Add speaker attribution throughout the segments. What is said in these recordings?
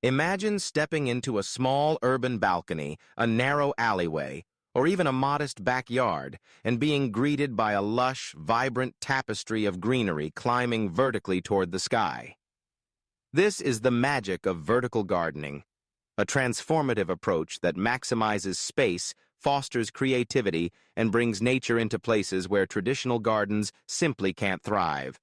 Speaker 1: Imagine stepping into a small urban balcony, a narrow alleyway, or even a modest backyard, and being greeted by a lush, vibrant tapestry of greenery climbing vertically toward the sky. This is the magic of vertical gardening, a transformative approach that maximizes space, fosters creativity, and brings nature into places where traditional gardens simply can't thrive.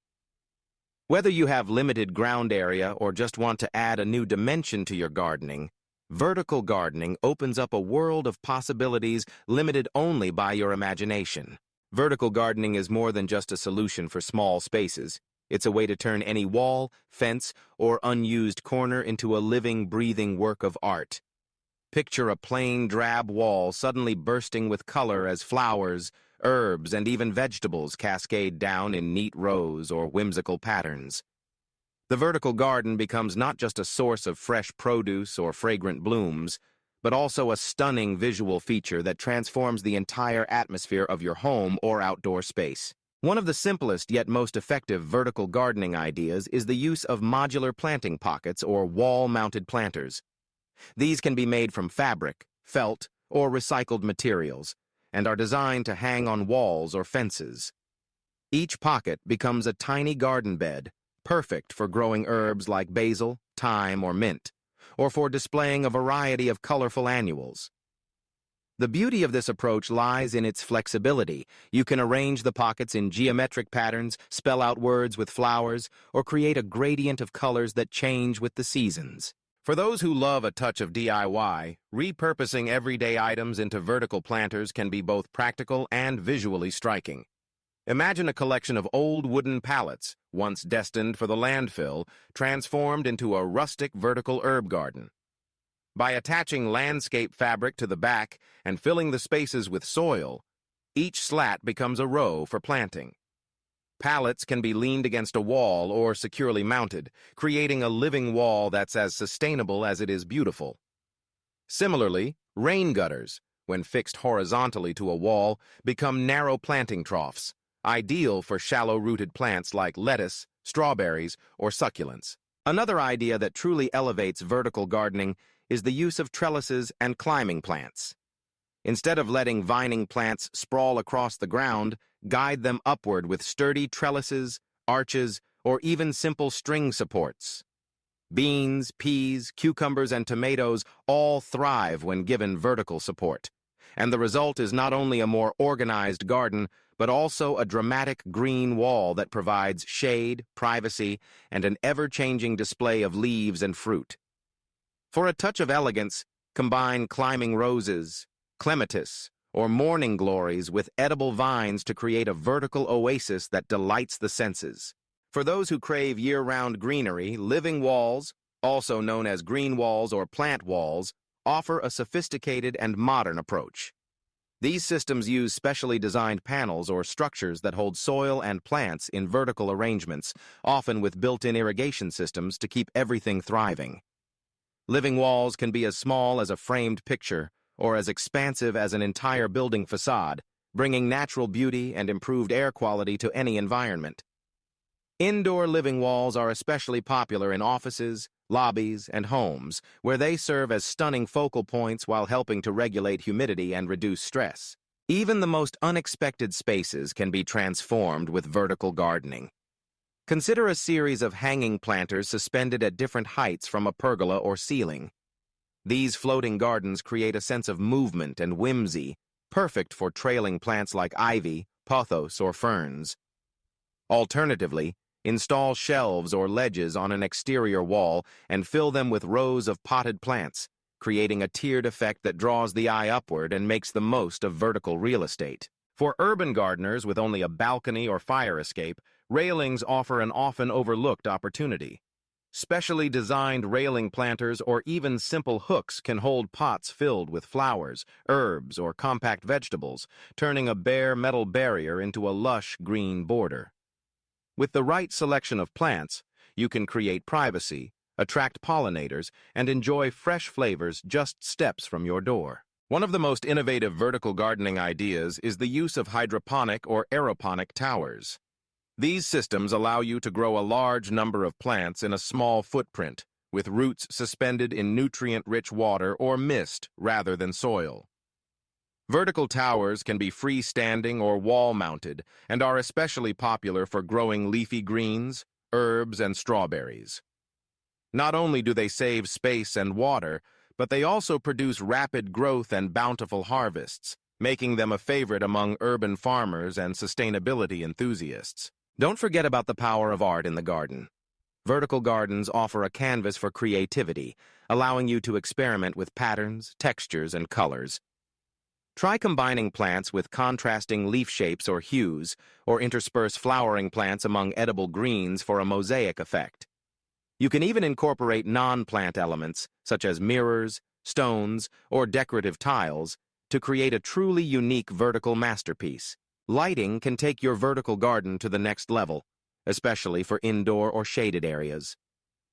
Speaker 1: Whether you have limited ground area or just want to add a new dimension to your gardening, vertical gardening opens up a world of possibilities limited only by your imagination. Vertical gardening is more than just a solution for small spaces. It's a way to turn any wall, fence, or unused corner into a living, breathing work of art. Picture a plain, drab wall suddenly bursting with color as flowers, herbs, and even vegetables cascade down in neat rows or whimsical patterns. The vertical garden becomes not just a source of fresh produce or fragrant blooms, but also a stunning visual feature that transforms the entire atmosphere of your home or outdoor space. One of the simplest yet most effective vertical gardening ideas is the use of modular planting pockets or wall-mounted planters. These can be made from fabric, felt, or recycled materials, and are designed to hang on walls or fences. Each pocket becomes a tiny garden bed, perfect for growing herbs like basil, thyme, or mint, or for displaying a variety of colorful annuals. The beauty of this approach lies in its flexibility. You can arrange the pockets in geometric patterns, spell out words with flowers, or create a gradient of colors that change with the seasons. For those who love a touch of DIY, repurposing everyday items into vertical planters can be both practical and visually striking. Imagine a collection of old wooden pallets, once destined for the landfill, transformed into a rustic vertical herb garden. By attaching landscape fabric to the back and filling the spaces with soil, each slat becomes a row for planting. Pallets can be leaned against a wall or securely mounted, creating a living wall that's as sustainable as it is beautiful. Similarly, rain gutters, when fixed horizontally to a wall, become narrow planting troughs, ideal for shallow-rooted plants like lettuce, strawberries, or succulents. Another idea that truly elevates vertical gardening is the use of trellises and climbing plants. Instead of letting vining plants sprawl across the ground, guide them upward with sturdy trellises, arches, or even simple string supports. Beans, peas, cucumbers, and tomatoes all thrive when given vertical support, and the result is not only a more organized garden, but also a dramatic green wall that provides shade, privacy, and an ever-changing display of leaves and fruit. For a touch of elegance, combine climbing roses, clematis, or morning glories with edible vines to create a vertical oasis that delights the senses. For those who crave year-round greenery, living walls, also known as green walls or plant walls, offer a sophisticated and modern approach. These systems use specially designed panels or structures that hold soil and plants in vertical arrangements, often with built-in irrigation systems to keep everything thriving. Living walls can be as small as a framed picture or as expansive as an entire building facade, bringing natural beauty and improved air quality to any environment. Indoor living walls are especially popular in offices, lobbies, and homes, where they serve as stunning focal points while helping to regulate humidity and reduce stress. Even the most unexpected spaces can be transformed with vertical gardening. Consider a series of hanging planters suspended at different heights from a pergola or ceiling. These floating gardens create a sense of movement and whimsy, perfect for trailing plants like ivy, pothos, or ferns. Alternatively, install shelves or ledges on an exterior wall and fill them with rows of potted plants, creating a tiered effect that draws the eye upward and makes the most of vertical real estate. For urban gardeners with only a balcony or fire escape, railings offer an often overlooked opportunity. Specially designed railing planters or even simple hooks can hold pots filled with flowers, herbs, or compact vegetables, turning a bare metal barrier into a lush green border. With the right selection of plants, you can create privacy, attract pollinators, and enjoy fresh flavors just steps from your door. One of the most innovative vertical gardening ideas is the use of hydroponic or aeroponic towers. These systems allow you to grow a large number of plants in a small footprint, with roots suspended in nutrient-rich water or mist rather than soil. Vertical towers can be freestanding or wall-mounted and are especially popular for growing leafy greens, herbs, and strawberries. Not only do they save space and water, but they also produce rapid growth and bountiful harvests, making them a favorite among urban farmers and sustainability enthusiasts. Don't forget about the power of art in the garden. Vertical gardens offer a canvas for creativity, allowing you to experiment with patterns, textures, and colors. Try combining plants with contrasting leaf shapes or hues, or intersperse flowering plants among edible greens for a mosaic effect. You can even incorporate non-plant elements, such as mirrors, stones, or decorative tiles, to create a truly unique vertical masterpiece. Lighting can take your vertical garden to the next level, especially for indoor or shaded areas.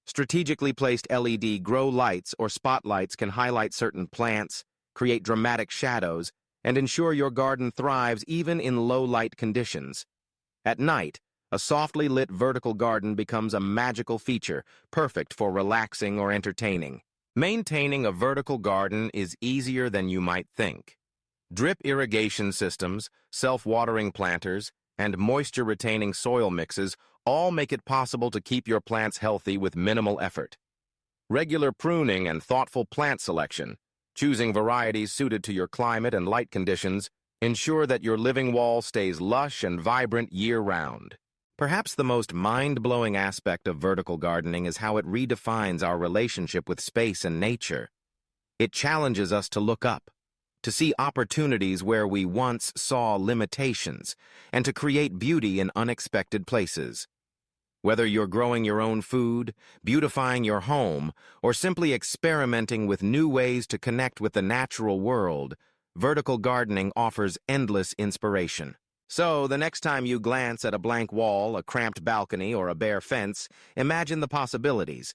Speaker 1: Strategically placed LED grow lights or spotlights can highlight certain plants, create dramatic shadows, and ensure your garden thrives even in low-light conditions. At night, a softly lit vertical garden becomes a magical feature, perfect for relaxing or entertaining. Maintaining a vertical garden is easier than you might think. Drip irrigation systems, self-watering planters, and moisture-retaining soil mixes all make it possible to keep your plants healthy with minimal effort. Regular pruning and thoughtful plant selection, choosing varieties suited to your climate and light conditions, ensure that your living wall stays lush and vibrant year-round. Perhaps the most mind-blowing aspect of vertical gardening is how it redefines our relationship with space and nature. It challenges us to look up, to see opportunities where we once saw limitations, and to create beauty in unexpected places. Whether you're growing your own food, beautifying your home, or simply experimenting with new ways to connect with the natural world, vertical gardening offers endless inspiration. So, the next time you glance at a blank wall, a cramped balcony, or a bare fence, imagine the possibilities.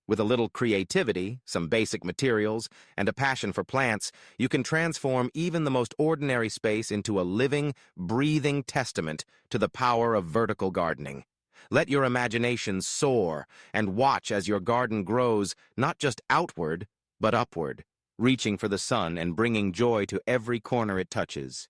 Speaker 1: With a little creativity, some basic materials, and a passion for plants, you can transform even the most ordinary space into a living, breathing testament to the power of vertical gardening. Let your imagination soar and watch as your garden grows not just outward, but upward, reaching for the sun and bringing joy to every corner it touches.